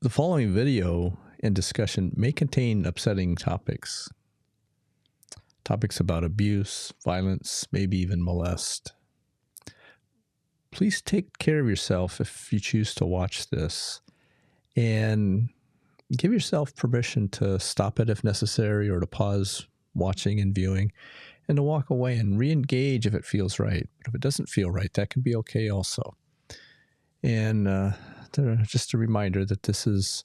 The following video and discussion may contain upsetting topics. Topics about abuse, violence, maybe even molest. Please take care of yourself if you choose to watch this, and give yourself permission to stop it if necessary, or to pause watching and viewing, and to walk away and re-engage if it feels right. But if it doesn't feel right, that can be okay also. And just a reminder that this is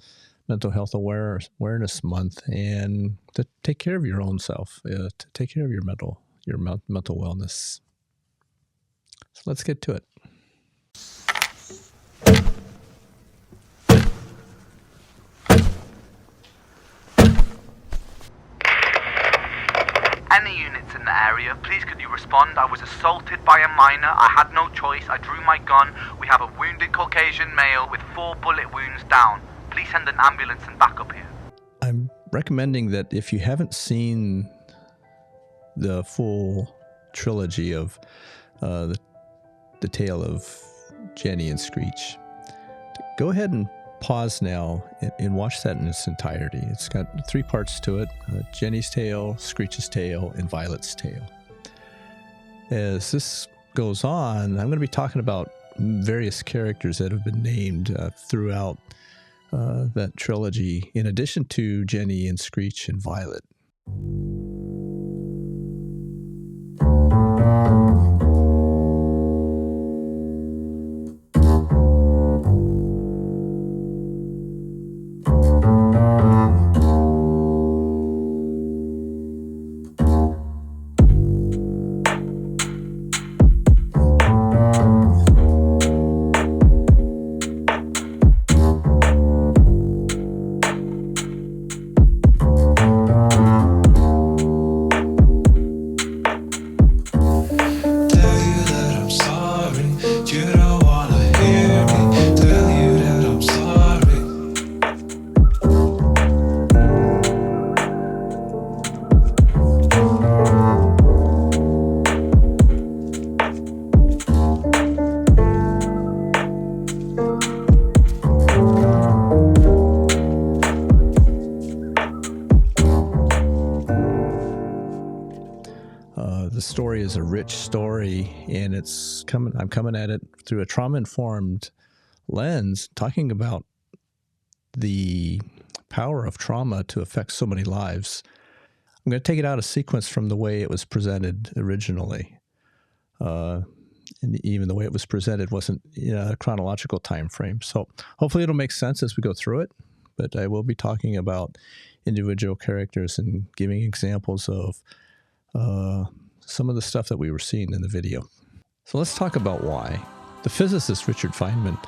Mental Health Awareness Month, and to take care of your own self, to take care of your mental wellness. So let's get to it. Any units in the area, please could you respond? I was assaulted by a minor. I had no choice. I drew my gun. We have a wounded Caucasian male with 4 bullet wounds down. Please send an ambulance and backup here. I'm recommending that if you haven't seen the full trilogy of the tale of Jenny and Screech, go ahead and pause now and watch that in its entirety. It's got 3 parts to it: Jenny's tale, Screech's tale, and Violet's tale. As this goes on, I'm going to be talking about various characters that have been named throughout that trilogy, in addition to Jenny and Screech and Violet. The story is a rich story, and I'm coming at it through a trauma-informed lens, talking about the power of trauma to affect so many lives. I'm going to take it out of sequence from the way it was presented originally. And even the way it was presented wasn't in a chronological time frame. So hopefully it'll make sense as we go through it, but I will be talking about individual characters and giving examples of some of the stuff that we were seeing in the video. So let's talk about why. The physicist Richard Feynman,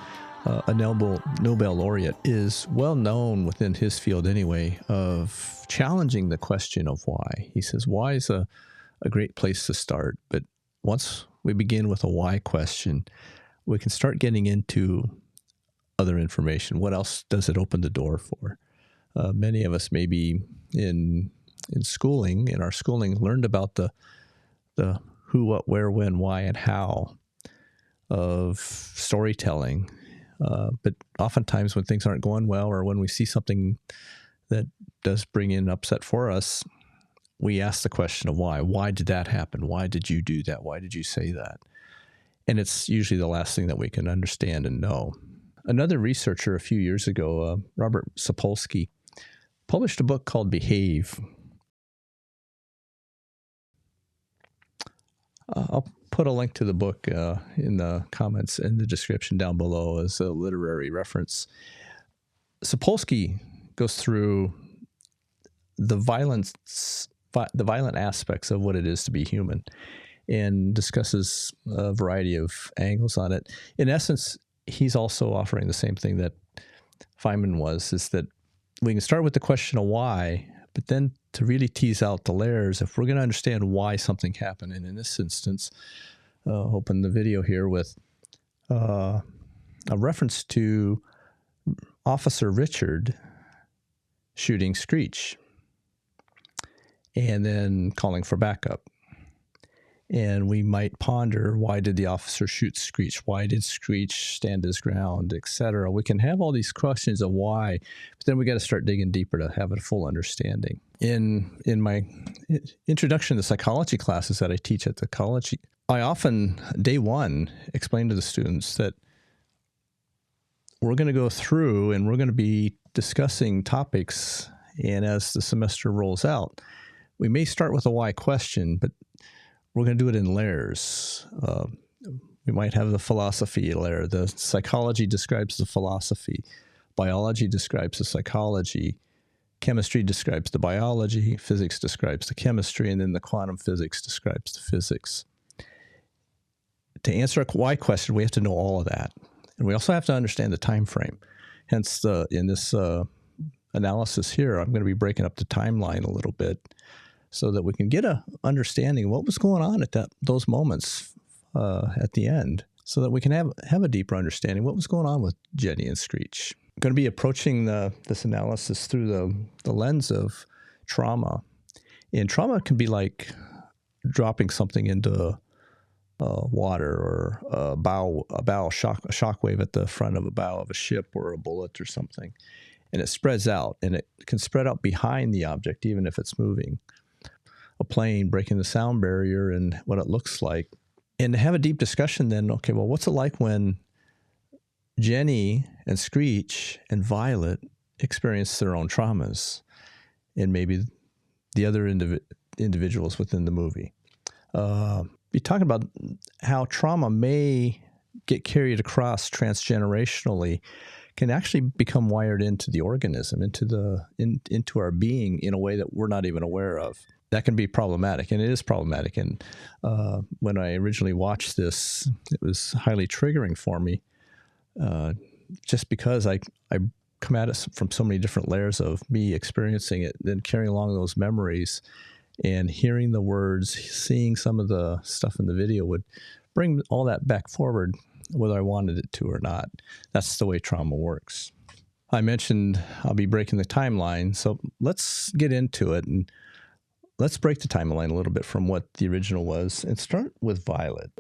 a Nobel laureate, is well known within his field anyway of challenging the question of why. He says why is a great place to start, but once we begin with a why question, we can start getting into other information. What else does it open the door for? Many of us maybe in our schooling, learned about the who, what, where, when, why, and how of storytelling. But oftentimes when things aren't going well, or when we see something that does bring in upset for us, we ask the question of why. Why did that happen? Why did you do that? Why did you say that? And it's usually the last thing that we can understand and know. Another researcher a few years ago, Robert Sapolsky, published a book called Behave. I'll put a link to the book in the comments in the description down below as a literary reference. Sapolsky goes through the violent aspects of what it is to be human and discusses a variety of angles on it. In essence, he's also offering the same thing that Feynman was, is that we can start with the question of why, but then to really tease out the layers, if we're going to understand why something happened. And in this instance, open the video here with a reference to Officer Richard shooting Screech and then calling for backup. And we might ponder, why did the officer shoot Screech? Why did Screech stand his ground, etc.? We can have all these questions of why, but then we got to start digging deeper to have a full understanding. In my introduction to psychology classes that I teach at the college, I often, day one, explain to the students that we're going to go through and we're going to be discussing topics, and as the semester rolls out, we may start with a why question, but we're going to do it in layers. We might have the philosophy layer. The psychology describes the philosophy. Biology describes the psychology. Chemistry describes the biology. Physics describes the chemistry. And then the quantum physics describes the physics. To answer a why question, we have to know all of that. And we also have to understand the time frame. Hence, in this analysis here, I'm going to be breaking up the timeline a little bit, so that we can get an understanding of what was going on at those moments at the end, so that we can have a deeper understanding of what was going on with Jenny and Screech. I'm going to be approaching this analysis through the lens of trauma. And trauma can be like dropping something into water, or a shock wave at the front of a bow of a ship, or a bullet or something. And it spreads out, and it can spread out behind the object, even if it's moving. A plane breaking the sound barrier and what it looks like. And to have a deep discussion then, okay, well, what's it like when Jenny and Screech and Violet experience their own traumas, and maybe the other individuals within the movie? Be talking about how trauma may get carried across transgenerationally, can actually become wired into the organism, into our being in a way that we're not even aware of. That can be problematic, and it is problematic. And when I originally watched this, it was highly triggering for me, just because I come at it from so many different layers of me experiencing it, then carrying along those memories, and hearing the words, seeing some of the stuff in the video would bring all that back forward, whether I wanted it to or not. That's the way trauma works. I mentioned I'll be breaking the timeline, so let's get into it, and let's break the timeline a little bit from what the original was and start with Violet.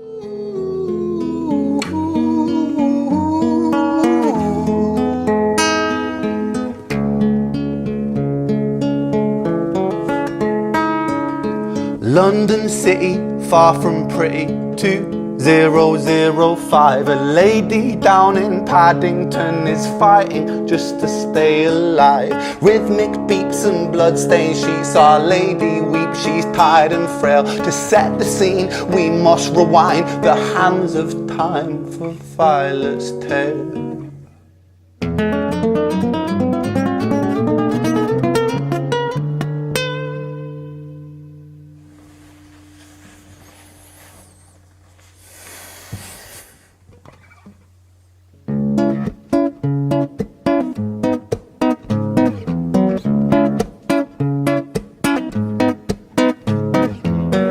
London City, far from pretty, 2005. A lady down in Paddington is fighting just to stay alive. Rhythmic beeps and bloodstains, she saw a lady weep. She's tired and frail. To set the scene, we must rewind the hands of time for Violet's tale.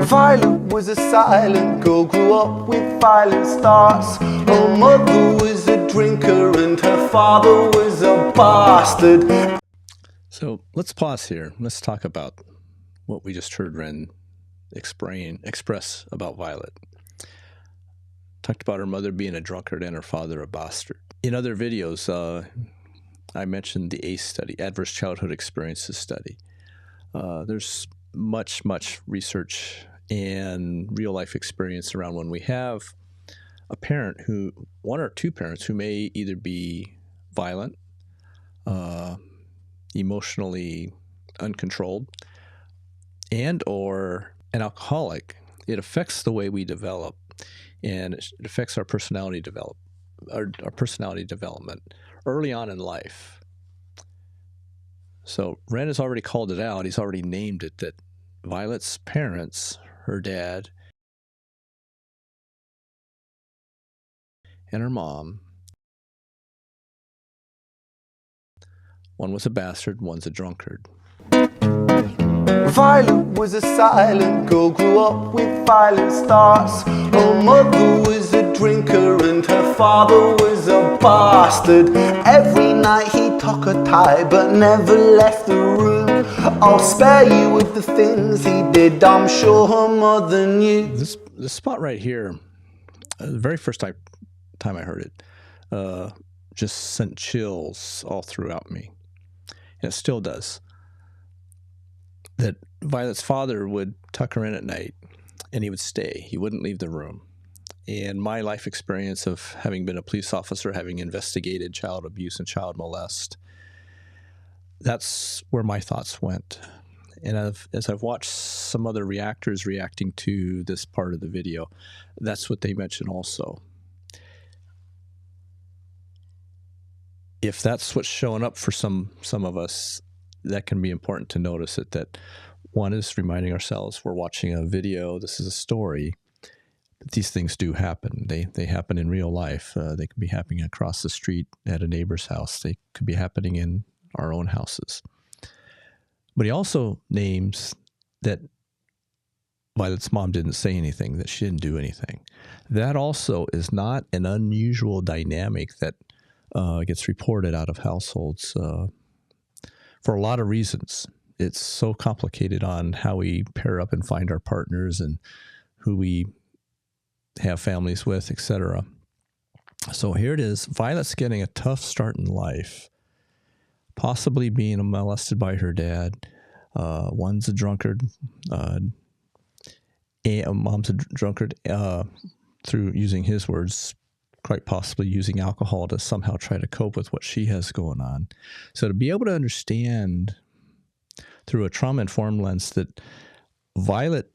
Violet was a silent girl, grew up with violent starts. Her mother was a drinker and her father was a bastard. So let's pause here. Let's talk about what we just heard Ren express about Violet. Talked about her mother being a drunkard and her father a bastard. In other videos, I mentioned the ACE study, Adverse Childhood Experiences study. There's much research and real life experience around when we have a parent one or two parents who may either be violent, emotionally uncontrolled, and or an alcoholic. It affects the way we develop, and it affects our personality development early on in life. So Ren has already called it out. He's already named it, that Violet's parents, her dad and her mom, one was a bastard, one's a drunkard. Violet was a silent girl, grew up with violent starts. Her mother was a drinker and her father was a bastard. Every night he took a tie but never left the room. I'll spare you with the things he did, I'm sure her mother knew. This spot right here, the very first time I heard it, just sent chills all throughout me. And it still does. That Violet's father would tuck her in at night, and he would stay. He wouldn't leave the room. And my life experience of having been a police officer, having investigated child abuse and child molest, that's where my thoughts went. And as I've watched some other reactors reacting to this part of the video, that's what they mention also. If that's what's showing up for some of us, that can be important to notice it, that one is reminding ourselves we're watching a video, this is a story. These things do happen. They happen in real life. They can be happening across the street at a neighbor's house. They could be happening in our own houses. But he also names that Violet's mom didn't say anything, that she didn't do anything. That also is not an unusual dynamic that gets reported out of households for a lot of reasons. It's so complicated on how we pair up and find our partners and who we have families with, etc. So here it is. Violet's getting a tough start in life, possibly being molested by her dad. One's a drunkard. Mom's a drunkard through, using his words, quite possibly using alcohol to somehow try to cope with what she has going on. So to be able to understand through a trauma-informed lens that Violet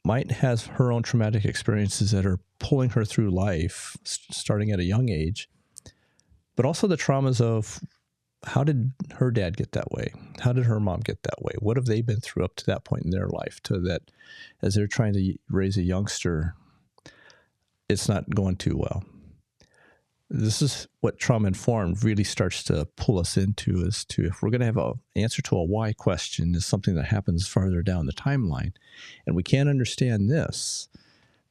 might have her own traumatic experiences that are pulling her through life, starting at a young age, but also the traumas of how did her dad get that way? How did her mom get that way? What have they been through up to that point in their life, to that as they're trying to raise a youngster, it's not going too well. This is what trauma-informed really starts to pull us into, as to if we're going to have an answer to a why question, is something that happens farther down the timeline. And we can't understand this,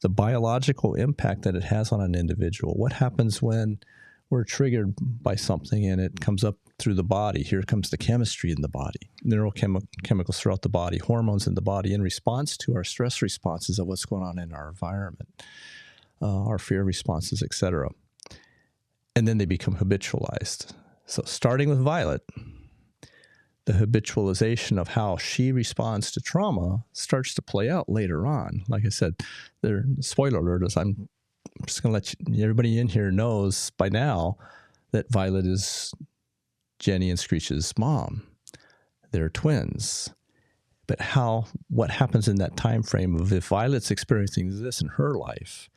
the biological impact that it has on an individual. What happens when we're triggered by something and it comes up through the body? Here comes the chemistry in the body, neurochemicals throughout the body, hormones in the body in response to our stress responses of what's going on in our environment, our fear responses, etc. And then they become habitualized. So starting with Violet, the habitualization of how she responds to trauma starts to play out later on. Like I said, spoiler alert, is I'm just going to let everybody in here knows by now that Violet is Jenny and Screech's mom. They're twins. But what happens in that time frame of if Violet's experiencing this in her life,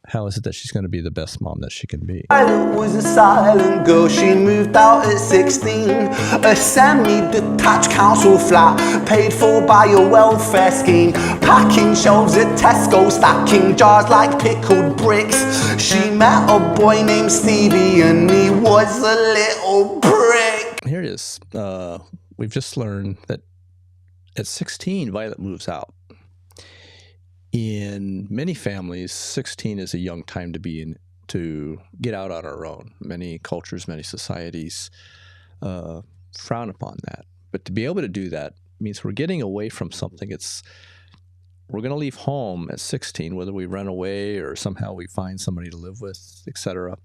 how is it that she's going to be the best mom that she can be? Violet was a silent girl, she moved out at 16. A semi-detached council flat, paid for by a welfare scheme. Packing shelves at Tesco, stacking jars like pickled bricks. She met a boy named Stevie and he was a little prick. Here it is. We've just learned that at 16, Violet moves out. In many families, 16 is a young time to get out on our own. Many cultures, many societies frown upon that. But to be able to do that means we're getting away from something. We're going to leave home at 16, whether we run away or somehow we find somebody to live with, etc.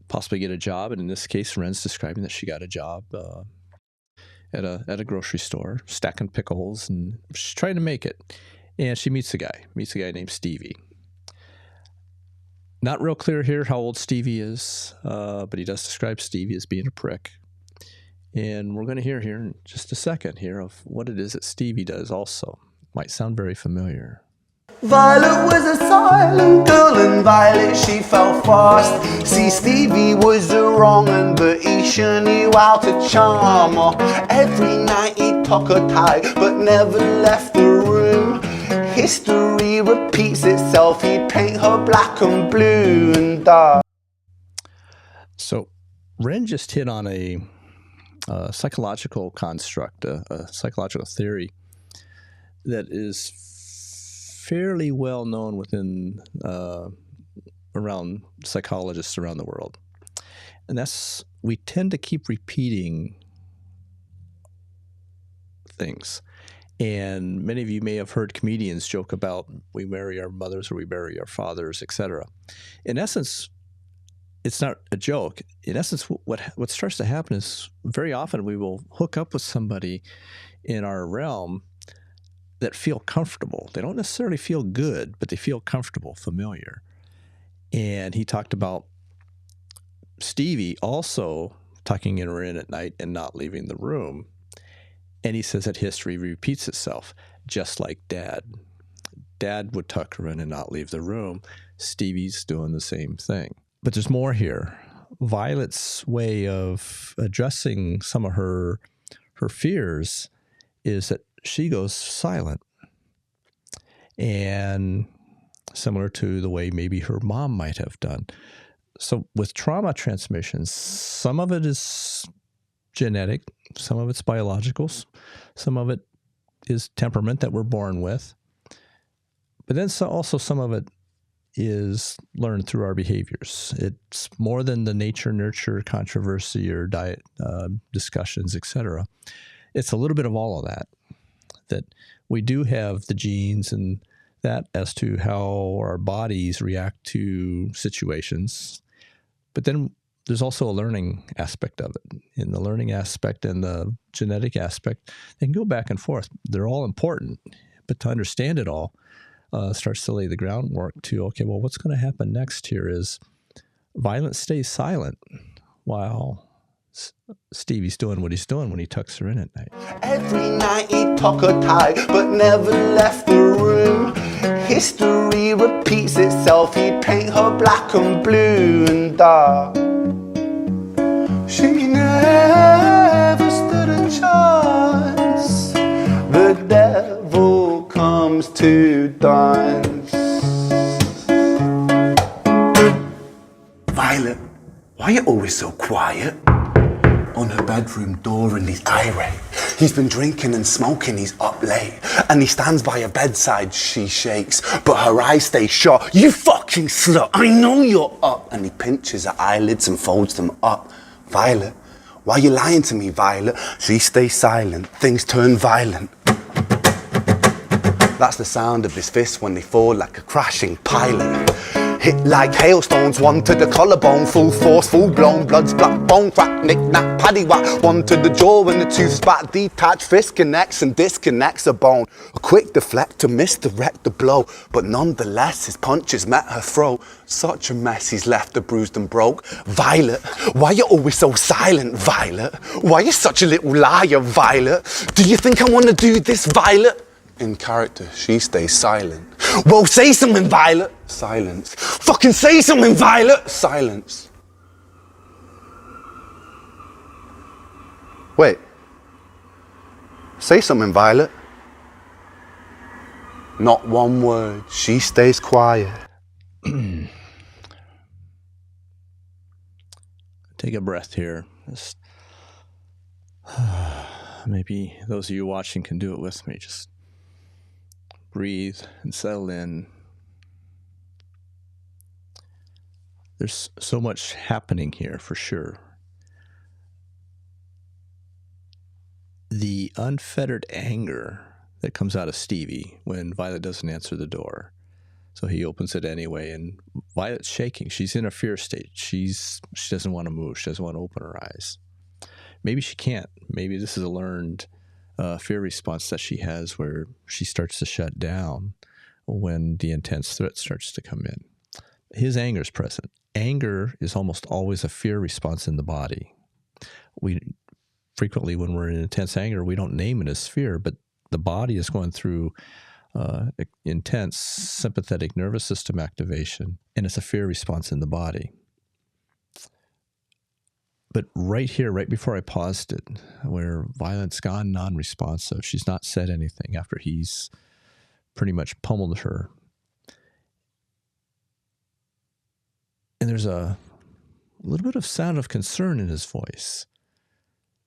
Possibly get a job. And in this case, Ren's describing that she got a job at a grocery store, stacking pickles, and she's trying to make it. And she meets a guy named Stevie. Not real clear here how old Stevie is, but he does describe Stevie as being a prick. And we're going to hear here in just a second here of what it is that Stevie does also. Might sound very familiar. Violet was a silent girl and Violet she fell fast. See, Stevie was a wrong un, but he sure knew how to charm her. Every night he took her tight, but never left the room. History repeats itself, he'd paint her black and blue and dark. So Ren just hit on a psychological construct, a psychological theory that is fairly well known within around psychologists around the world. And that's, we tend to keep repeating things. And many of you may have heard comedians joke about we marry our mothers or we marry our fathers, etc. In essence, it's not a joke. In essence, what starts to happen is very often we will hook up with somebody in our realm that feel comfortable. They don't necessarily feel good, but they feel comfortable, familiar. And he talked about Stevie also tucking her in at night and not leaving the room. And he says that history repeats itself, just like Dad. Dad would tuck her in and not leave the room. Stevie's doing the same thing. But there's more here. Violet's way of addressing some of her fears is that she goes silent. And similar to the way maybe her mom might have done. So with trauma transmissions, some of it is genetic, some of it's biological, some of it is temperament that we're born with. But then also some of it is learned through our behaviors. It's more than the nature-nurture controversy or diet discussions, etc. It's a little bit of all of that we do have the genes and that as to how our bodies react to situations. But then there's also a learning aspect of it. In the learning aspect and the genetic aspect, they can go back and forth. They're all important, but to understand it all starts to lay the groundwork to, okay, well, what's going to happen next here is Violet stays silent while Stevie's doing what he's doing when he tucks her in at night. Every night he took her tight, but never left the room. History repeats itself, he'd paint her black and blue and dark. She never stood a chance. The devil comes to dance. Violet, why are you always so quiet? On her bedroom door and he's irate. He's been drinking and smoking, he's up late. And he stands by her bedside, she shakes, but her eyes stay shut. You fucking slut, I know you're up. And he pinches her eyelids and folds them up. Violet, why are you lying to me, Violet? She stays silent, things turn violent. That's the sound of his fists when they fall like a crashing pilot. Hit like hailstones, one to the collarbone, full force, full blown, blood splat, bone crack, knick-knack, paddywhack, one to the jaw when the tooth spat, detached fist connects and disconnects a bone. A quick deflect to misdirect the blow, but nonetheless his punches met her throat. Such a mess he's left her bruised and broke. Violet, why you always so silent, Violet? Why you such a little liar, Violet? Do you think I wanna do this, Violet? In character, she stays silent. Well, say something, Violet. Silence. Fucking say something, Violet. Silence. Wait. Say something, Violet. Not one word. She stays quiet. Take a breath here. Just, maybe those of you watching can do it with me. Just breathe and settle in. There's so much happening here for sure. The unfettered anger that comes out of Stevie when Violet doesn't answer the door. So he opens it anyway, and Violet's shaking. She's in a fear state. She doesn't want to move. She doesn't want to open her eyes. Maybe she can't. Maybe this is a learned fear response that she has where she starts to shut down when the intense threat starts to come in. His anger is present. Anger is almost always a fear response in the body. We frequently, when we're in intense anger, we don't name it as fear, but the body is going through intense sympathetic nervous system activation, and it's a fear response in the body. But right here, right before I paused it, where Violet's gone non-responsive, she's not said anything after he's pretty much pummeled her. And there's a little bit of sound of concern in his voice.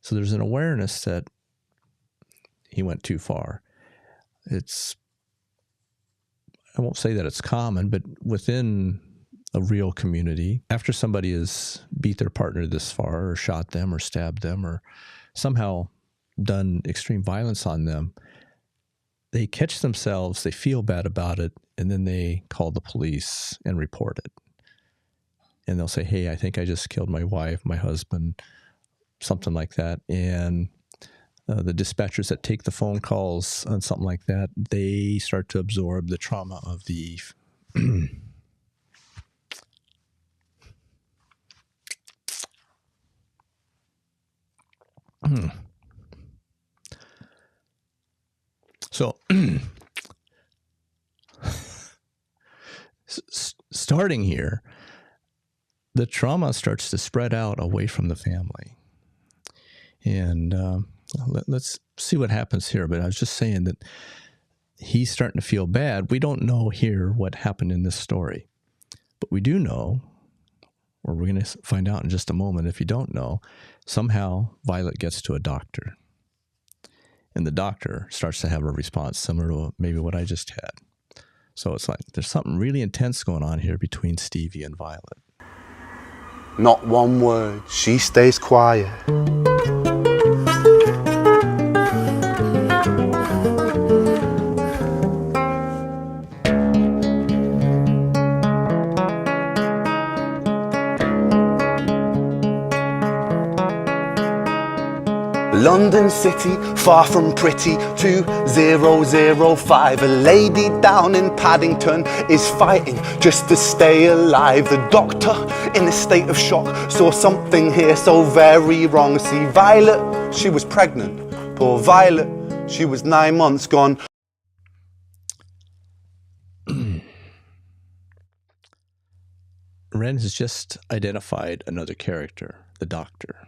So there's an awareness that he went too far. I won't say that it's common, but within a real community, after somebody has beat their partner this far or shot them or stabbed them or somehow done extreme violence on them, they catch themselves, they feel bad about it, and then they call the police and report it. And they'll say, hey, I think I just killed my wife, my husband, something like that. And the dispatchers that take the phone calls on something like that, they start to absorb the trauma of the So, starting here, the trauma starts to spread out away from the family. And let's see what happens here. But I was just saying that he's starting to feel bad. We don't know here what happened in this story. But we do know, or we're going to find out in just a moment if you don't know, somehow Violet gets to a doctor. And the doctor starts to have a response similar to maybe what I just had. So it's like there's something really intense going on here between Stevie and Violet. Not one word, she stays quiet. London City, far from pretty, 2005. A lady down in Paddington is fighting just to stay alive. The doctor, in a state of shock, saw something here so very wrong. See, Violet, she was pregnant. Poor Violet, she was 9 months gone. Ren has just identified another character, the doctor.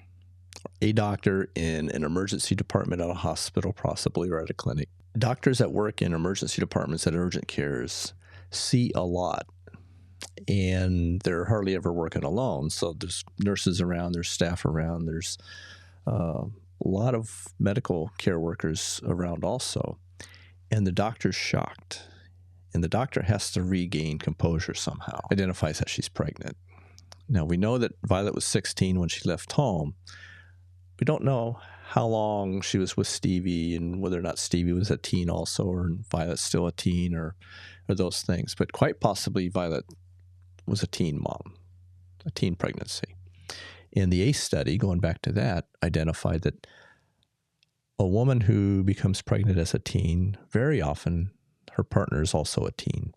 A doctor in an emergency department at a hospital, possibly, or at a clinic. Doctors that work in emergency departments at urgent cares see a lot, and they're hardly ever working alone. So there's nurses around, there's staff around, there's a lot of medical care workers around also. And the doctor's shocked, and the doctor has to regain composure somehow. Identifies that she's pregnant. Now, we know that Violet was 16 when she left home. We don't know how long she was with Stevie and whether or not Stevie was a teen also, or Violet's still a teen, or those things. But quite possibly Violet was a teen mom, a teen pregnancy. And the ACE study, going back to that, identified that a woman who becomes pregnant as a teen, very often her partner is also a teen.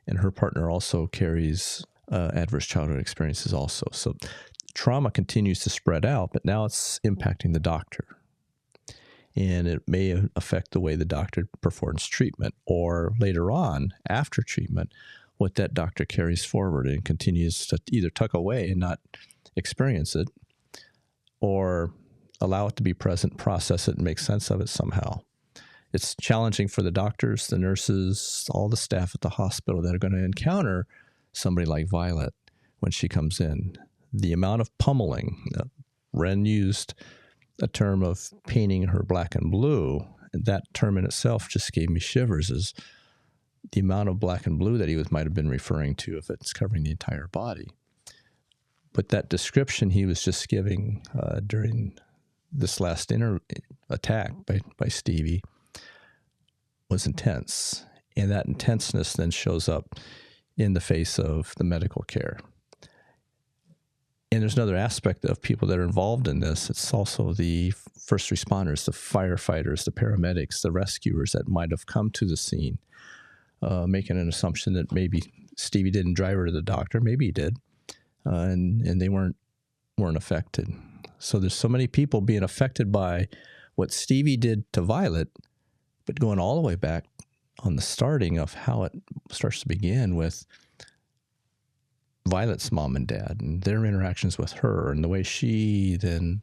And her partner also carries adverse childhood experiences also. So trauma continues to spread out, but now it's impacting the doctor. And it may affect the way the doctor performs treatment, or later on, after treatment, what that doctor carries forward and continues to either tuck away and not experience it, or allow it to be present, process it, and make sense of it somehow. It's challenging for the doctors, the nurses, all the staff at the hospital that are going to encounter somebody like Violet when she comes in. The amount of pummeling, Ren used a term of painting her black and blue, and that term in itself just gave me shivers, is the amount of black and blue that he might have been referring to if it's covering the entire body. But that description he was just giving during this last attack by Stevie was intense, and that intenseness then shows up in the face of the medical care. And there's another aspect of people that are involved in this. It's also the first responders, the firefighters, the paramedics, the rescuers that might have come to the scene, making an assumption that maybe Stevie didn't drive her to the doctor. Maybe he did, and they weren't affected. So there's so many people being affected by what Stevie did to Violet, but going all the way back on the starting of how it starts to begin with Violet's mom and dad and their interactions with her, and the way she then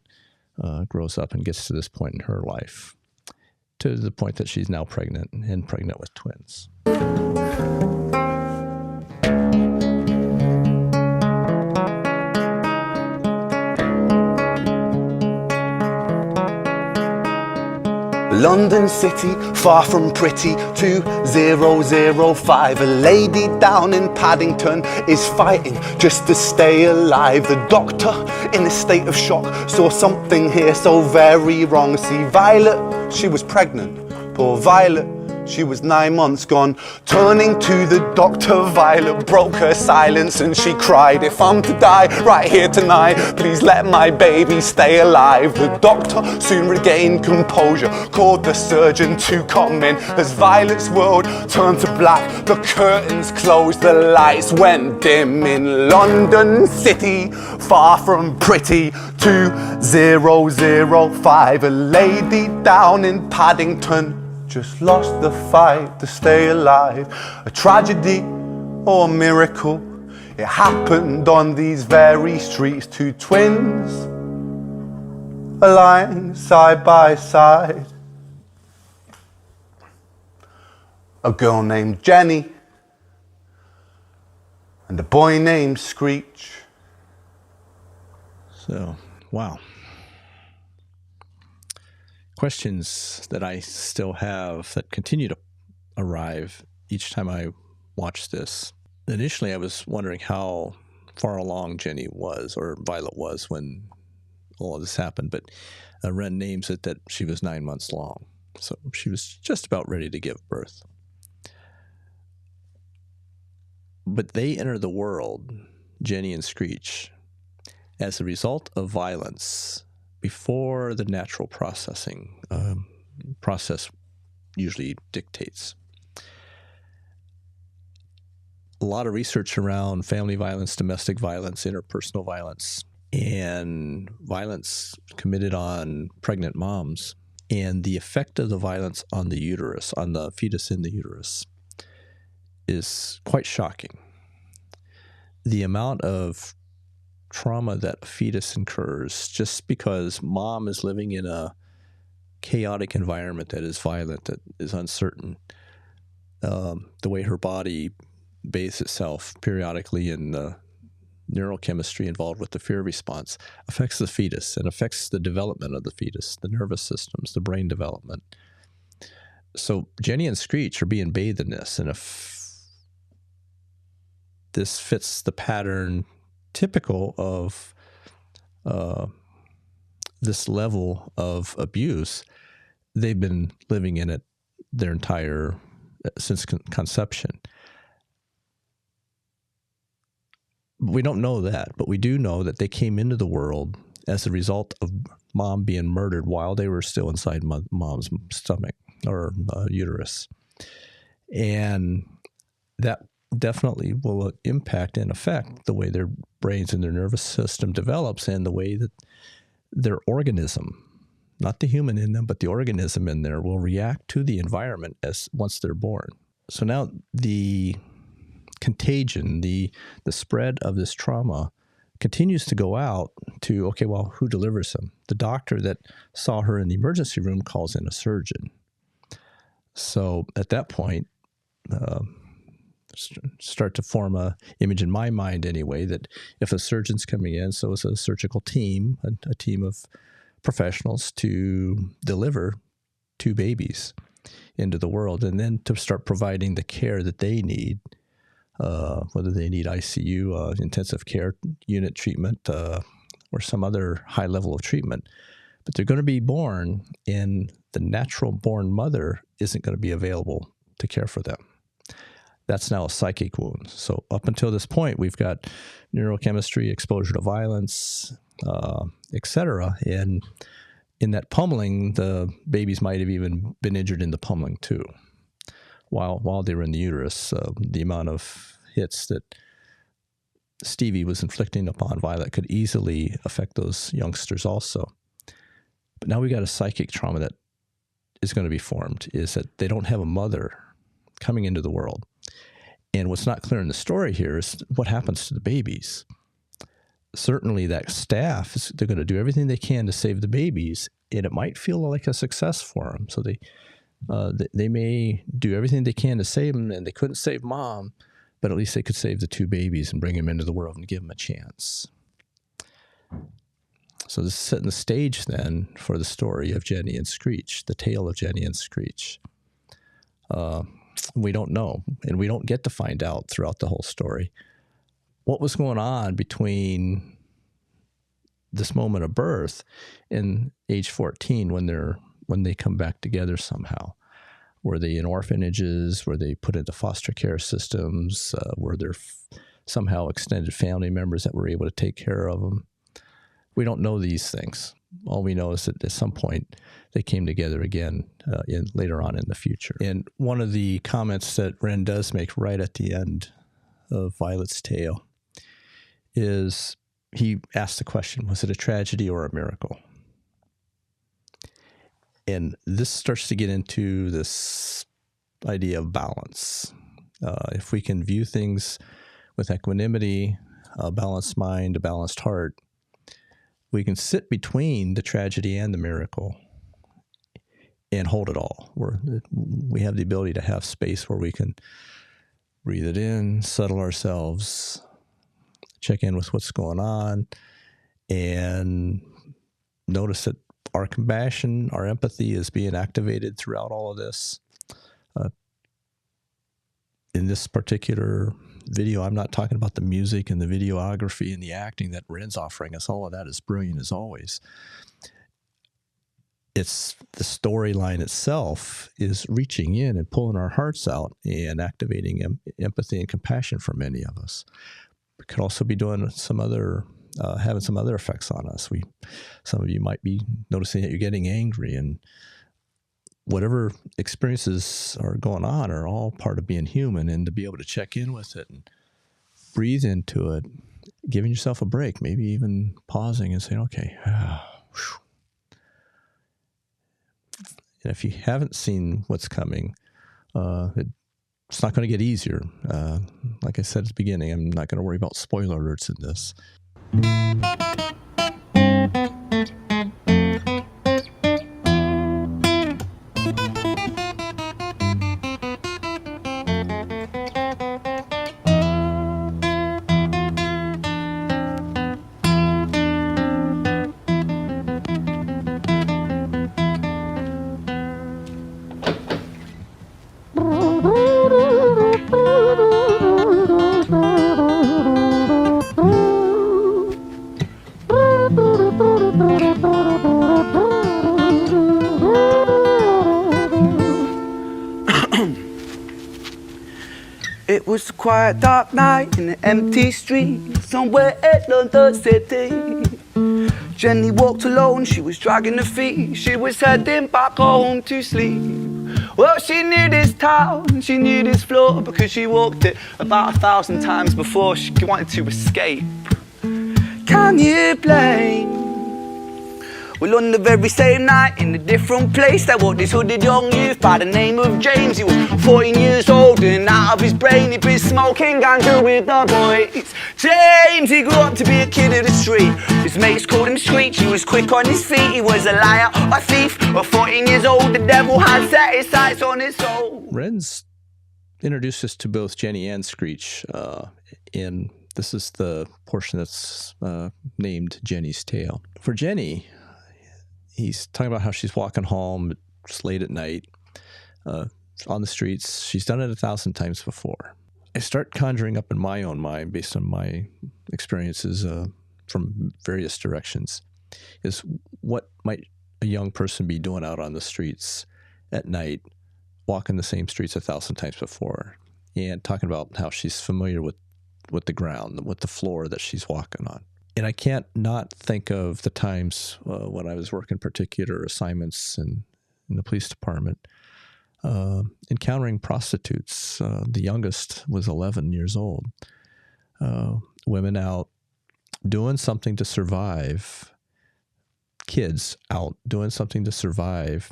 grows up and gets to this point in her life, to the point that she's now pregnant and pregnant with twins. London City, far from pretty, 2005. A lady down in Paddington is fighting just to stay alive. The doctor, in a state of shock, saw something here so very wrong. See, Violet, she was pregnant. Poor Violet, she was 9 months gone. Turning to the doctor, Violet broke her silence and she cried, "If I'm to die right here tonight, please let my baby stay alive." The doctor soon regained composure, called the surgeon to come in. As Violet's world turned to black, the curtains closed, the lights went dim. In London City, far from pretty, 2005. A lady down in Paddington just lost the fight to stay alive. A tragedy or a miracle, it happened on these very streets. Two twins lying side by side. A girl named Jenny and a boy named Screech. So, wow. Questions that I still have that continue to arrive each time I watch this. Initially, I was wondering how far along Jenny was, or Violet was, when all of this happened, but Ren names it that she was 9 months long. So she was just about ready to give birth. But they enter the world, Jenny and Screech, as a result of violence before the natural processing process usually dictates. A lot of research around family violence, domestic violence, interpersonal violence, and violence committed on pregnant moms, and the effect of the violence on the uterus, on the fetus in the uterus, is quite shocking. The amount of trauma that a fetus incurs just because mom is living in a chaotic environment that is violent, that is uncertain, the way her body bathes itself periodically in the neurochemistry involved with the fear response affects the fetus and affects the development of the fetus, the nervous systems, the brain development. So Jenny and Screech are being bathed in this, and if this fits the pattern typical of this level of abuse, they've been living in it their entire, since conception. We don't know that, but we do know that they came into the world as a result of mom being murdered while they were still inside mom's stomach or uterus. And that definitely will impact and affect the way their brains and their nervous system develops, and the way that their organism, not the human in them, but the organism in there, will react to the environment as once they're born. So now the contagion, the spread of this trauma continues to go out to, okay, well, who delivers them? The doctor that saw her in the emergency room calls in a surgeon. So at that point, start to form a image in my mind anyway, that if a surgeon's coming in, so is a surgical team, a team of professionals to deliver two babies into the world, and then to start providing the care that they need, whether they need ICU, intensive care unit treatment, or some other high level of treatment. But they're going to be born, and the natural born mother isn't going to be available to care for them. That's now a psychic wound. So up until this point, we've got neurochemistry, exposure to violence, etc. And in that pummeling, the babies might have even been injured in the pummeling too. While they were in the uterus, the amount of hits that Stevie was inflicting upon Violet could easily affect those youngsters also. But now we got a psychic trauma that is going to be formed, is that they don't have a mother coming into the world. And what's not clear in the story here is what happens to the babies. Certainly that staff, they're going to do everything they can to save the babies, and it might feel like a success for them. So they may do everything they can to save them, and they couldn't save mom, but at least they could save the two babies and bring them into the world and give them a chance. So this is setting the stage then for the story of Jenny and Screech, the tale of Jenny and Screech. We don't know, and we don't get to find out throughout the whole story what was going on between this moment of birth and age 14 when they come back together somehow. Were they in orphanages? Were they put into foster care systems? Were there somehow extended family members that were able to take care of them? We don't know these things. All we know is that at some point they came together again later on in the future. And one of the comments that Wren does make right at the end of Violet's tale is he asked the question, was it a tragedy or a miracle? And this starts to get into this idea of balance. If we can view things with equanimity, a balanced mind, a balanced heart, we can sit between the tragedy and the miracle and hold it all. We have the ability to have space where we can breathe it in, settle ourselves, check in with what's going on, and notice that our compassion, our empathy is being activated throughout all of this. In this particular video, I'm not talking about the music and the videography and the acting that Wren's offering us. All of that is brilliant as always. It's the storyline itself is reaching in and pulling our hearts out and activating empathy and compassion for many of us. We could also be doing some other, having some other effects on us. Some of you might be noticing that you're getting angry, and whatever experiences are going on are all part of being human, and to be able to check in with it and breathe into it, giving yourself a break, maybe even pausing and saying, okay. And if you haven't seen what's coming, it's not going to get easier. Like I said at the beginning, I'm not going to worry about spoiler alerts in this. It was a quiet dark night in an empty street somewhere in London City. Jenny walked alone, she was dragging her feet. She was heading back home to sleep. Well, she knew this town, she knew this floor, because she walked it about 1,000 times before. She wanted to escape. Can you blame? Well, on the very same night, in a different place, there walked this hooded young youth by the name of James. He was 14 years old and out of his brain. He'd been smoking ganja with the boys. James, he grew up to be a kid of the street. His mates called him Screech. He was quick on his feet. He was a liar, a thief. At 14 years old, the devil had set his sights on his soul. Wren's introduced us to both Jenny and Screech, and this is the portion that's named Jenny's Tale. For Jenny, he's talking about how she's walking home just late at night on the streets. She's done it 1,000 times before. I start conjuring up in my own mind, based on my experiences from various directions, is what might a young person be doing out on the streets at night, walking the same streets 1,000 times before, and talking about how she's familiar with the ground, with the floor that she's walking on. And I can't not think of the times when I was working particular assignments in the police department, encountering prostitutes. The youngest was 11 years old. Women out doing something to survive. Kids out doing something to survive.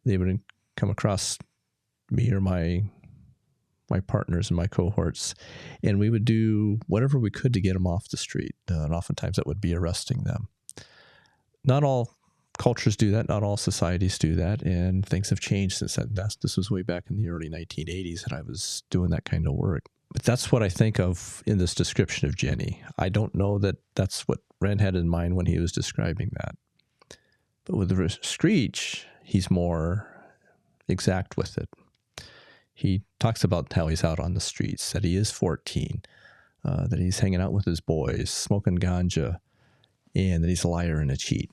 They would come across me or my partners and my cohorts, and we would do whatever we could to get them off the street. And oftentimes that would be arresting them. Not all cultures do that. Not all societies do that. And things have changed since that. This was way back in the early 1980s that I was doing that kind of work. But that's what I think of in this description of Jenny. I don't know that that's what Wren had in mind when he was describing that. But with Screech, he's more exact with it. He talks about how he's out on the streets, that he is 14, that he's hanging out with his boys, smoking ganja, and that he's a liar and a cheat.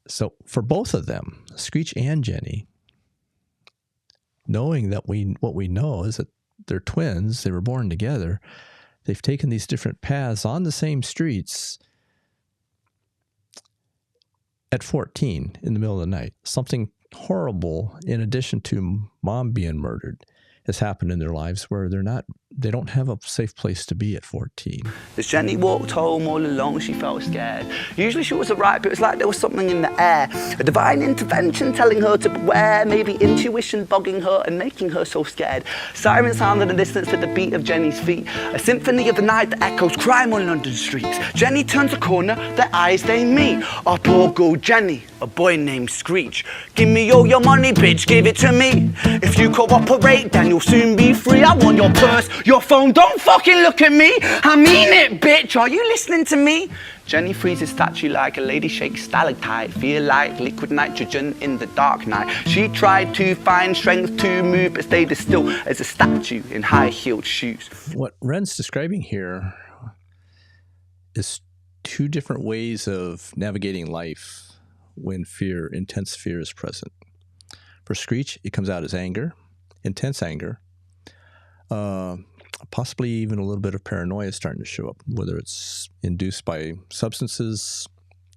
So for both of them, Screech and Jenny, knowing that what we know is that they're twins, they were born together, they've taken these different paths on the same streets at 14 in the middle of the night. Something horrible, in addition to mom being murdered, has happened in their lives where they don't have a safe place to be at 14. As Jenny walked home all alone, she felt scared. Usually she was alright, but it was like there was something in the air. A divine intervention telling her to beware, maybe intuition bogging her and making her so scared. Sirens sound in the distance with the beat of Jenny's feet. A symphony of the night that echoes crime on London streets. Jenny turns a corner, their eyes they meet. Up or go Jenny, a boy named Screech. Give me all your money, bitch, give it to me. If you cooperate, then you'll soon be free. I want your purse, your phone, don't fucking look at me. I mean it, bitch, are you listening to me? Jenny freezes statue like a lady shakes stalactite. Feel like liquid nitrogen in the dark night. She tried to find strength to move, but stayed as still as a statue in high-heeled shoes. What Wren's describing here is two different ways of navigating life when intense fear is present. For Screech, it comes out as anger, intense anger. Possibly even a little bit of paranoia starting to show up, whether it's induced by substances,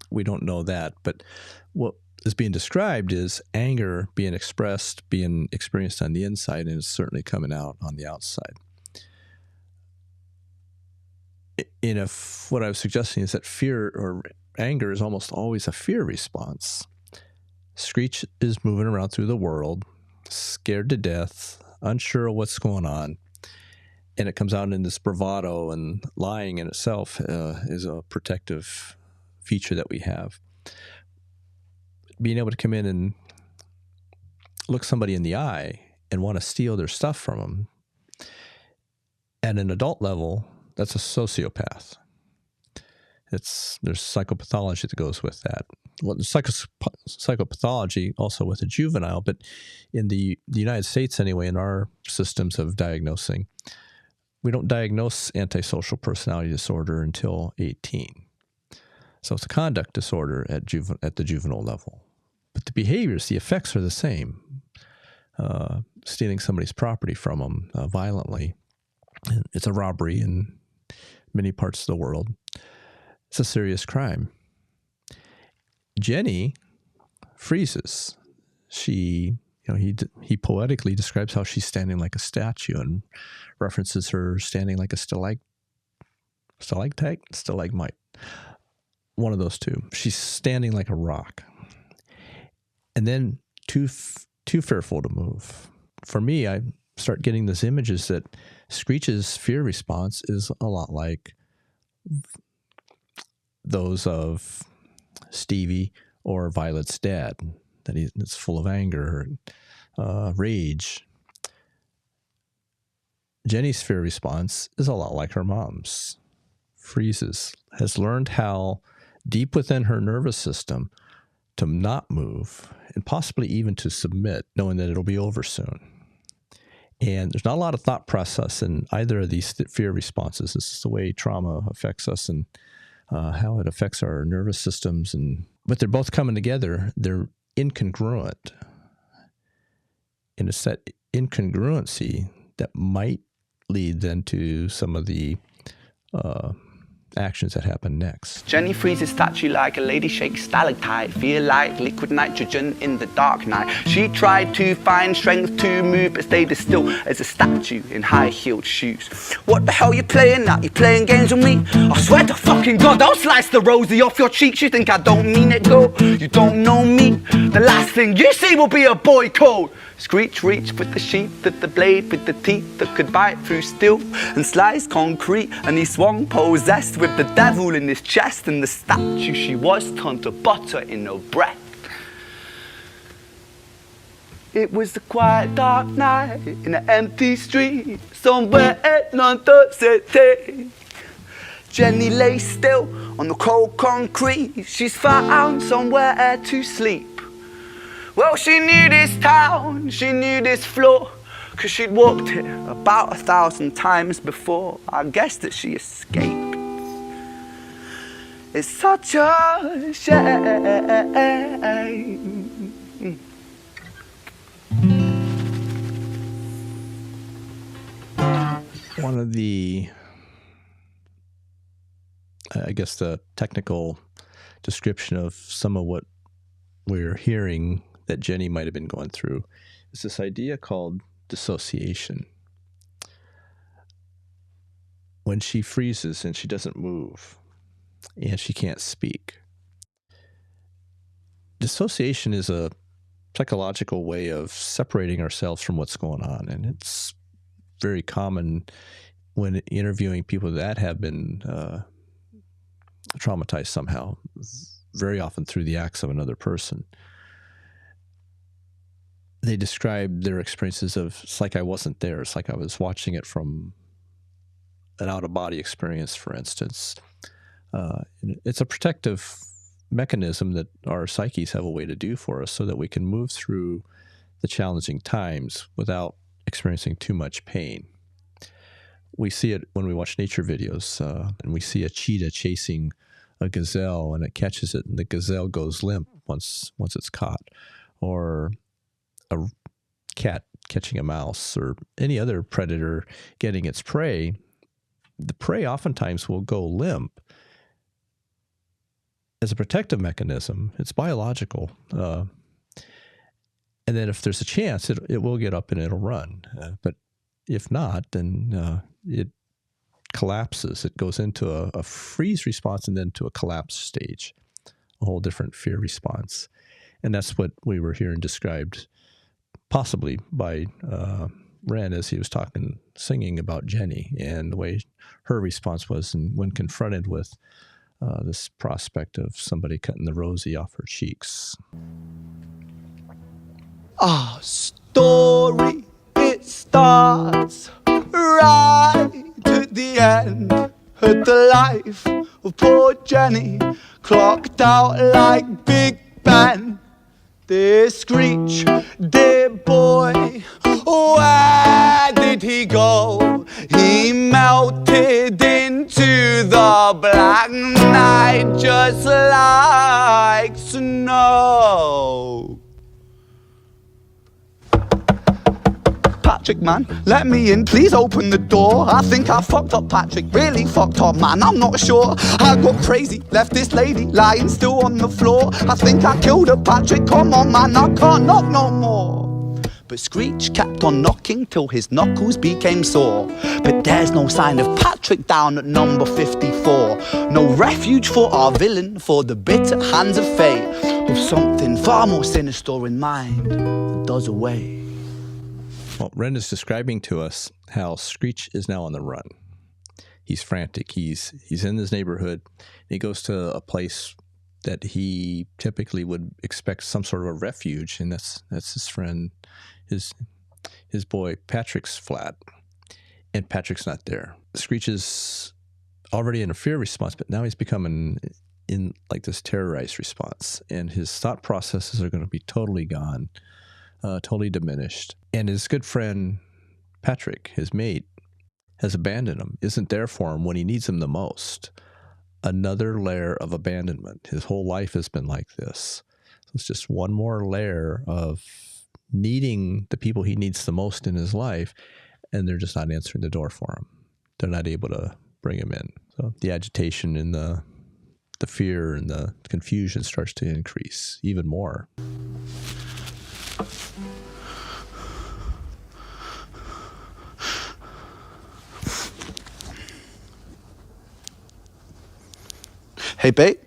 we don't know that. But what is being described is anger being expressed, being experienced on the inside, and it's certainly coming out on the outside. What I was suggesting is that fear or anger is almost always a fear response. Screech is moving around through the world, scared to death, unsure of what's going on, and it comes out in this bravado, and lying in itself is a protective feature that we have. Being able to come in and look somebody in the eye and want to steal their stuff from them, at an adult level, that's a sociopath. There's psychopathology that goes with that. Well, there's psychopathology also with a juvenile, but in the United States anyway, in our systems of diagnosing, we don't diagnose antisocial personality disorder until 18. So it's a conduct disorder at the juvenile level. But the behaviors, the effects are the same. Stealing somebody's property from them violently. It's a robbery in many parts of the world. It's a serious crime. Jenny freezes. He poetically describes how she's standing like a statue and references her standing like a stalagmite. One of those two. She's standing like a rock. And then too fearful to move. For me, I start getting these images that Screech's fear response is a lot like those of Stevie or Violet's dad, that it's full of anger, rage. Jenny's fear response is a lot like her mom's. Freezes, has learned how deep within her nervous system to not move and possibly even to submit, knowing that it'll be over soon. And there's not a lot of thought process in either of these fear responses. This is the way trauma affects us and how it affects our nervous systems. But they're both coming together. They're incongruent. And it's that incongruency that might lead then to some of the actions that happen next. Jenny freezes statue like a lady shakes stalactite. Feel like liquid nitrogen in the dark night. She tried to find strength to move, but stayed as still as a statue in high-heeled shoes. What the hell you playing at? You playing games with me? I swear to fucking God, I'll slice the rosy off your cheeks. You think I don't mean it, girl? You don't know me. The last thing you see will be a boy code. Screech reached with the sheath of the blade, with the teeth that could bite through steel and slice concrete, and he swung possessed with the devil in his chest, and the statue she was turned to butter in her breath. It was a quiet dark night in an empty street somewhere in London City. Jenny lay still on the cold concrete. She's found somewhere to sleep. Well, she knew this town, she knew this floor, 'cause she'd walked here about 1,000 times before. I guess that she escaped. It's such a shame. One of the, I guess, the technical description of some of what we're hearing that Jenny might have been going through is this idea called dissociation. When she freezes and she doesn't move and she can't speak. Dissociation is a psychological way of separating ourselves from what's going on, and it's very common when interviewing people that have been traumatized somehow, very often through the acts of another person. They describe their experiences of, it's like I wasn't there. It's like I was watching it from an out-of-body experience, for instance. It's a protective mechanism that our psyches have a way to do for us so that we can move through the challenging times without experiencing too much pain. We see it when we watch nature videos, and we see a cheetah chasing a gazelle, and it catches it, and the gazelle goes limp once it's caught, or a cat catching a mouse, or any other predator getting its prey. The prey oftentimes will go limp as a protective mechanism. It's biological. And then if there's a chance, it will get up and it'll run. But if not, then it collapses. It goes into a freeze response and then to a collapse stage, a whole different fear response. And that's what we were hearing described possibly by Ren as he was singing about Jenny and the way her response was, and when confronted with this prospect of somebody cutting the rosy off her cheeks. Our story, it starts right at the end of the life of poor Jenny, clocked out like Big Ben. Dear Screech, dear boy, where did he go? He melted into the black night just like snow. Patrick, man, let me in, please open the door. I think I fucked up, Patrick, really fucked up, man, I'm not sure. I got crazy, left this lady lying still on the floor. I think I killed her, Patrick, come on, man, I can't knock no more. But Screech kept on knocking till his knuckles became sore. But there's no sign of Patrick down at number 54. No refuge for our villain, for the bitter hands of fate, with something far more sinister in mind that does away. Well, Ren is describing to us how Screech is now on the run. He's frantic. He's in his neighborhood. He goes to a place that he typically would expect some sort of a refuge, and that's his friend, his boy Patrick's flat. And Patrick's not there. Screech is already in a fear response, but now he's becoming in like this terrorized response, and his thought processes are going to be totally gone. Totally diminished. And his good friend, Patrick, his mate, has abandoned him, isn't there for him when he needs him the most. Another layer of abandonment. His whole life has been like this. So it's just one more layer of needing the people he needs the most in his life, and they're just not answering the door for him. They're not able to bring him in. So the agitation and the fear and the confusion starts to increase even more. Hey, babe,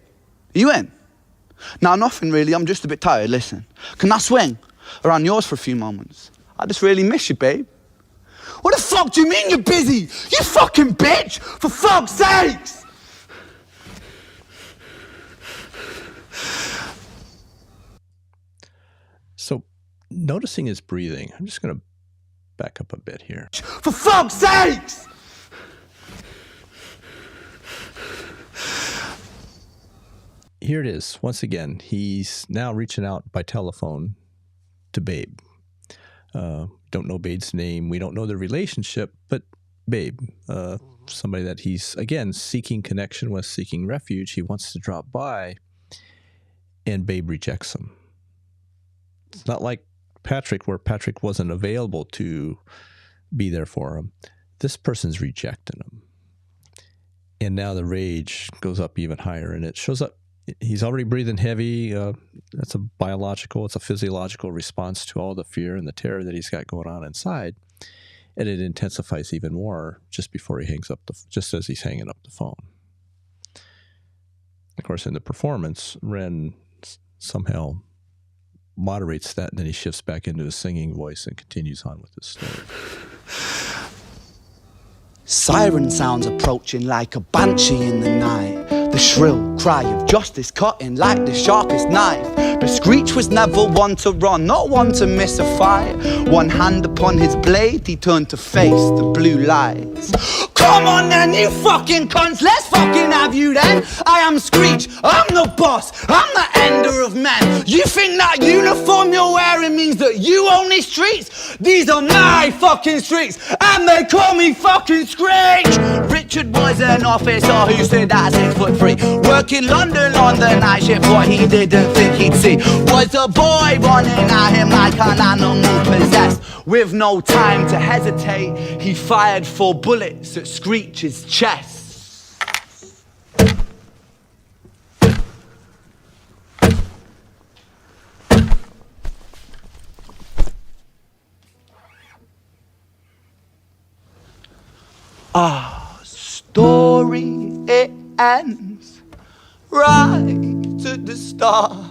are you in? Nah, nothing really, I'm just a bit tired, listen. Can I swing around yours for a few moments? I just really miss you, babe. What the fuck do you mean you're busy? You fucking bitch! For fuck's sakes! So noticing his breathing. I'm just going to back up a bit here. For fuck's sakes! Here it is. Once again, he's now reaching out by telephone to Babe. Don't know Babe's name. We don't know their relationship, but Babe, somebody that he's, again, seeking connection with, seeking refuge. He wants to drop by, and Babe rejects him. It's not like Patrick, where Patrick wasn't available to be there for him. This person's rejecting him. And now the rage goes up even higher, and it shows up. He's already breathing heavy. That's a biological, it's a physiological response to all the fear and the terror that he's got going on inside. And it intensifies even more just before he hangs up, just as he's hanging up the phone. Of course, in the performance, Ren somehow moderates that, and then he shifts back into his singing voice and continues on with his story. Siren sounds approaching like a banshee in the night. The shrill cry of justice cutting like the sharpest knife. But Screech was never one to run, not one to miss a fight. One hand upon his blade, he turned to face the blue lights. Come on then, you fucking cunts, let's fucking have you then. I am Screech, I'm the boss, I'm the ender of men. You think that uniform you're wearing means that you own these streets? These are my fucking streets, and they call me fucking Screech. Richard was an officer who stood at 6'3", working London on the night shift. What he didn't think he'd see was a boy running at him like an animal possessed. With no time to hesitate, he fired 4 bullets at Screech's chest. Our story, it ends right at the start.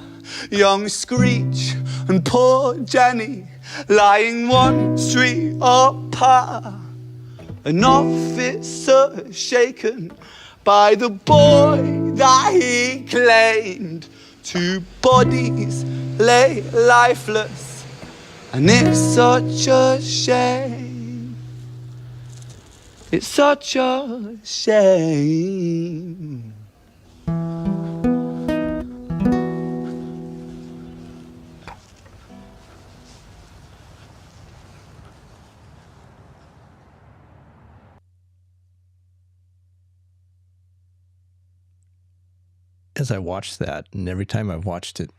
Young Screech and poor Jenny lying one street apart. An officer shaken by the boy that he claimed. 2 bodies lay lifeless, and it's such a shame. It's such a shame. As I watched that, and every time I've watched it,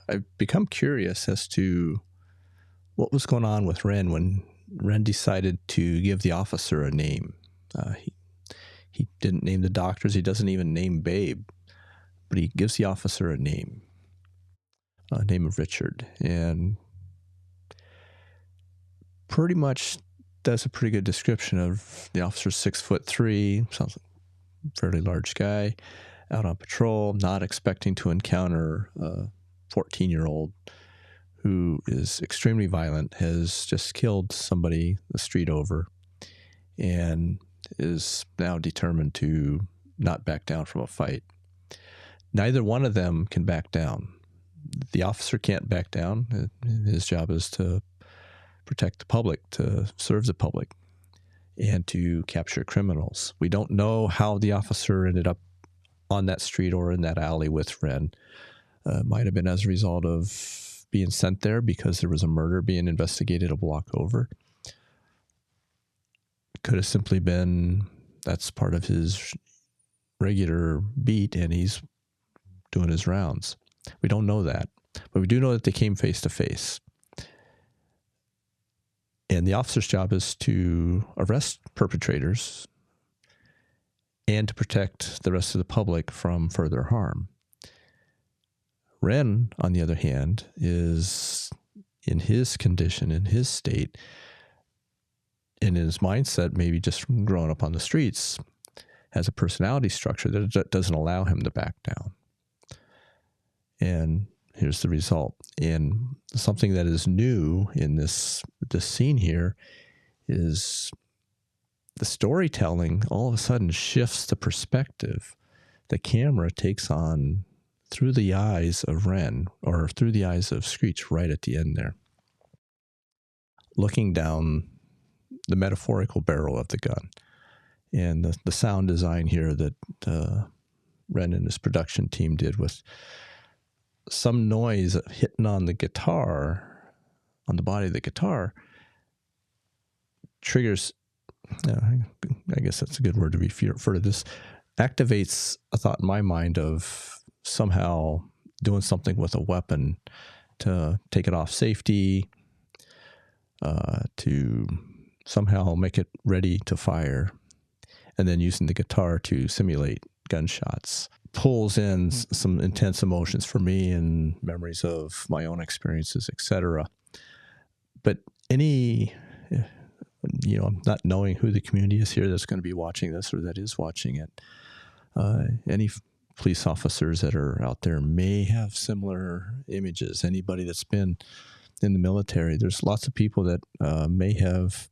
I've become curious as to what was going on with Ren when Ren decided to give the officer a name. He didn't name the doctors. He doesn't even name Babe, but he gives the officer a name of Richard, and pretty much does a pretty good description of the officer's 6'3", sounds like a fairly large guy, out on patrol, not expecting to encounter a 14-year-old who is extremely violent, has just killed somebody the street over, and is now determined to not back down from a fight. Neither one of them can back down. The officer can't back down. His job is to protect the public, to serve the public, and to capture criminals. We don't know how the officer ended up on that street or in that alley with Ren. Might have been as a result of being sent there because there was a murder being investigated a block over. Could have simply been that's part of his regular beat and he's doing his rounds. We don't know that, but we do know that they came face to face. And the officer's job is to arrest perpetrators and to protect the rest of the public from further harm. Ren, on the other hand, is in his condition, in his state, in his mindset, maybe just from growing up on the streets, has a personality structure that doesn't allow him to back down. And here's the result. And something that is new in this scene here is the storytelling all of a sudden shifts the perspective the camera takes on through the eyes of Ren, or through the eyes of Screech right at the end there. looking down the metaphorical barrel of the gun. And the sound design here that Ren and his production team did with some noise hitting on the guitar, on the body of the guitar, triggers, I guess that's a good word to refer to this, activates a thought in my mind of somehow doing something with a weapon to take it off safety, to somehow make it ready to fire, and then using the guitar to simulate gunshots. Pulls in some intense emotions for me and memories of my own experiences, etc. But not knowing who the community is here that's going to be watching this or that is watching it, any police officers that are out there may have similar images. Anybody that's been in the military, there's lots of people that may have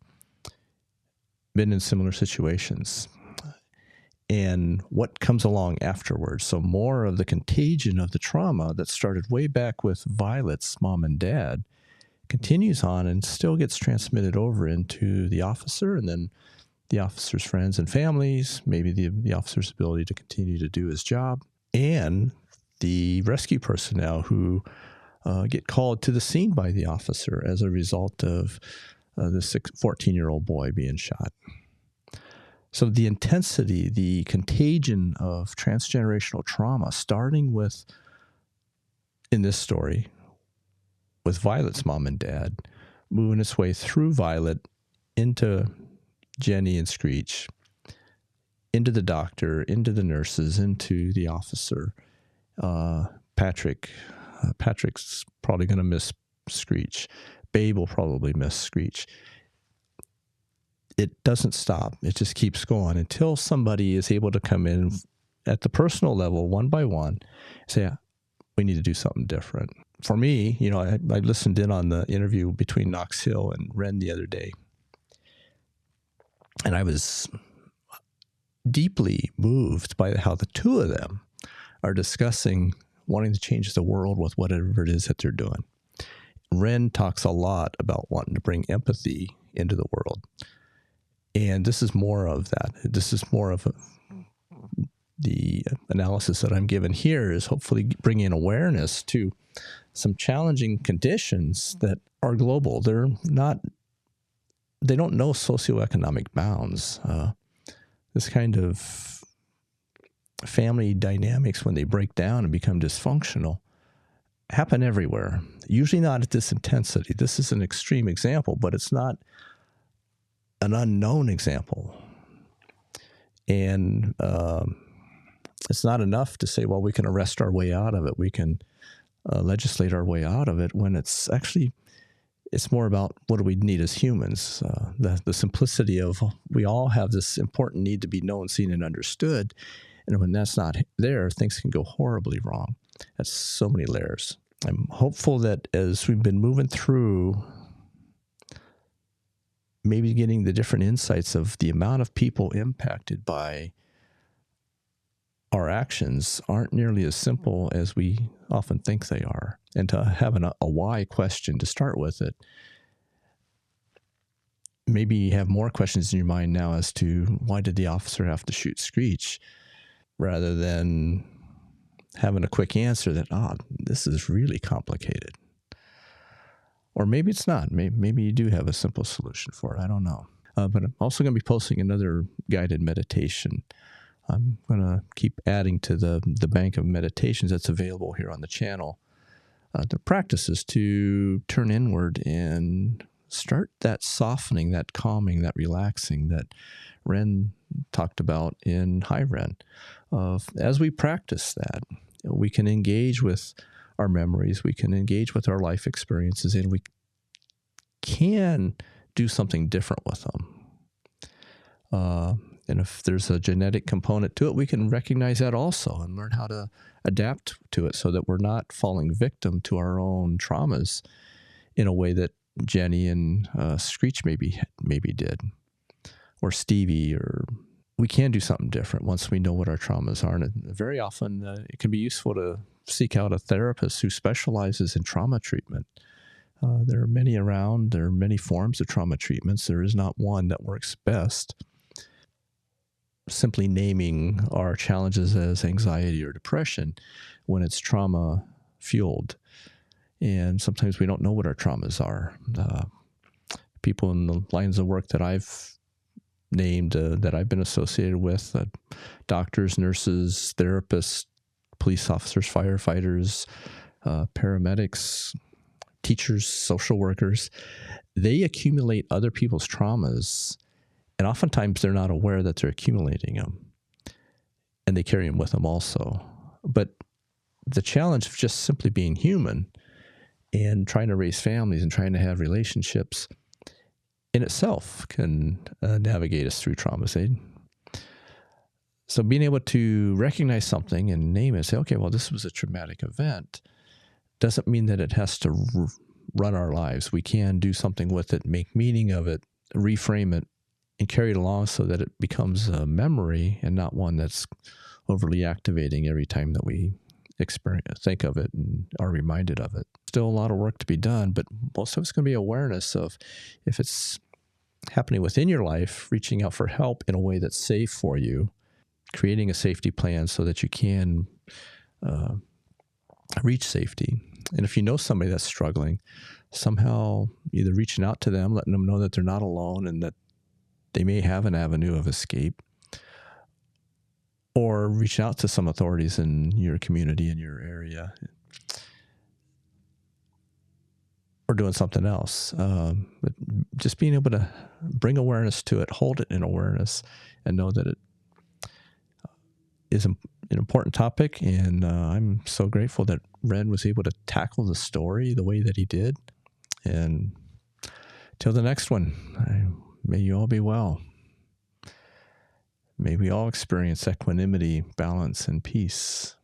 been in similar situations. And what comes along afterwards. So more of the contagion of the trauma that started way back with Violet's mom and dad continues on and still gets transmitted over into the officer, and then the officer's friends and families, maybe the officer's ability to continue to do his job, and the rescue personnel who get called to the scene by the officer as a result of the 14-year-old boy being shot. So the intensity, the contagion of transgenerational trauma, starting with, in this story, with Violet's mom and dad, moving its way through Violet into Jenny and Screech, into the doctor, into the nurses, into the officer. Patrick's probably going to miss Screech. Babe will probably miss Screech. It doesn't stop. It just keeps going until somebody is able to come in at the personal level, one by one, say, we need to do something different. For me, I listened in on the interview between Knox Hill and Ren the other day, and I was deeply moved by how the two of them are discussing wanting to change the world with whatever it is that they're doing. Ren talks a lot about wanting to bring empathy into the world. And this is more of that. This is more of the analysis that I'm given here is hopefully bringing awareness to some challenging conditions that are global. They don't know socioeconomic bounds. This kind of family dynamics, when they break down and become dysfunctional, happen everywhere. Usually not at this intensity. This is an extreme example, but it's not an unknown example. And it's not enough to say, well, we can arrest our way out of it. We can legislate our way out of it, when it's more about what do we need as humans. The simplicity of we all have this important need to be known, seen, and understood. And when that's not there, things can go horribly wrong. That's so many layers. I'm hopeful that as we've been moving through, maybe getting the different insights of the amount of people impacted by our actions aren't nearly as simple as we often think they are. And to have a why question to start with it, maybe you have more questions in your mind now as to why did the officer have to shoot Screech, rather than having a quick answer that, this is really complicated. Or maybe it's not. Maybe you do have a simple solution for it. I don't know. But I'm also going to be posting another guided meditation. I'm going to keep adding to the bank of meditations that's available here on the channel. The practice is to turn inward and start that softening, that calming, that relaxing that Ren talked about in Hi Ren. As we practice that, we can engage with our memories, we can engage with our life experiences, and we can do something different with them. And if there's a genetic component to it, we can recognize that also and learn how to adapt to it so that we're not falling victim to our own traumas in a way that Jenny and Screech maybe did, or Stevie, or we can do something different once we know what our traumas are. And very often it can be useful to seek out a therapist who specializes in trauma treatment. There are many around. There are many forms of trauma treatments. There is not one that works best. Simply naming our challenges as anxiety or depression when it's trauma fueled. And sometimes we don't know what our traumas are. People in the lines of work that I've named, that I've been associated with, doctors, nurses, therapists, police officers, firefighters, paramedics, teachers, social workers, they accumulate other people's traumas, and oftentimes they're not aware that they're accumulating them, and they carry them with them also. But the challenge of just simply being human and trying to raise families and trying to have relationships in itself can navigate us through traumas. So being able to recognize something and name it, say, okay, well, this was a traumatic event, doesn't mean that it has to run our lives. We can do something with it, make meaning of it, reframe it, and carry it along so that it becomes a memory and not one that's overly activating every time that we think of it and are reminded of it. Still a lot of work to be done, but most of it's going to be awareness of, if it's happening within your life, reaching out for help in a way that's safe for you, creating a safety plan so that you can reach safety. And if you know somebody that's struggling, somehow either reaching out to them, letting them know that they're not alone and that they may have an avenue of escape, or reaching out to some authorities in your community, in your area, or doing something else. But just being able to bring awareness to it, hold it in awareness, and know that it is an important topic. And I'm so grateful that Ren was able to tackle the story the way that he did. And till the next one, may you all be well. May we all experience equanimity, balance, and peace.